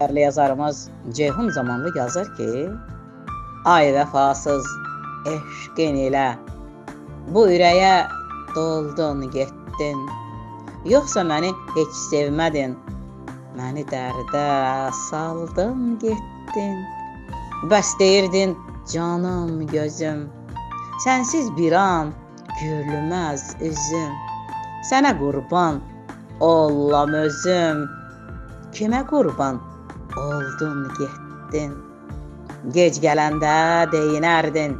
Değerli yazarımız Ceyhun Zamanlı yazır ki, ay vəfasız eşqin ilə bu ürəyə doldun getdin. Yoxsa məni heç sevmədin, məni dərdə saldın getdin. Bəs deyirdin canım gözüm, sənsiz bir an gülməz üzüm. Sənə qurban ollam özüm, kimə qurban oldun getdin. Gec gələndə deyinərdin,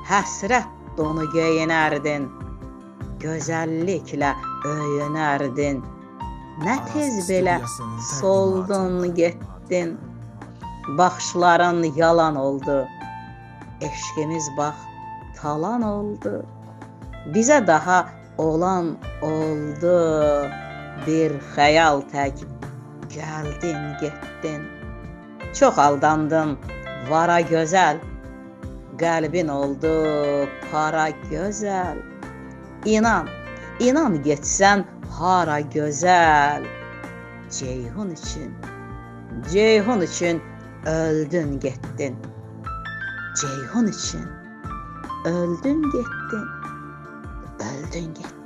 həsrət donu geyinərdin, gözəlliklə öyünərdin. Nə tez belə soldun getdin. Baxışların yalan oldu, eşqimiz bax talan oldu. Bizə daha olan oldu, bir xəyal tək gəldin getdin. Çox aldandın vara gözəl, qəlbin oldu para gözəl. İnan, inan getsən hara gözəl. Ceyhun üçün öldün getdin. Ceyhun üçün öldün getdin, öldün getdin.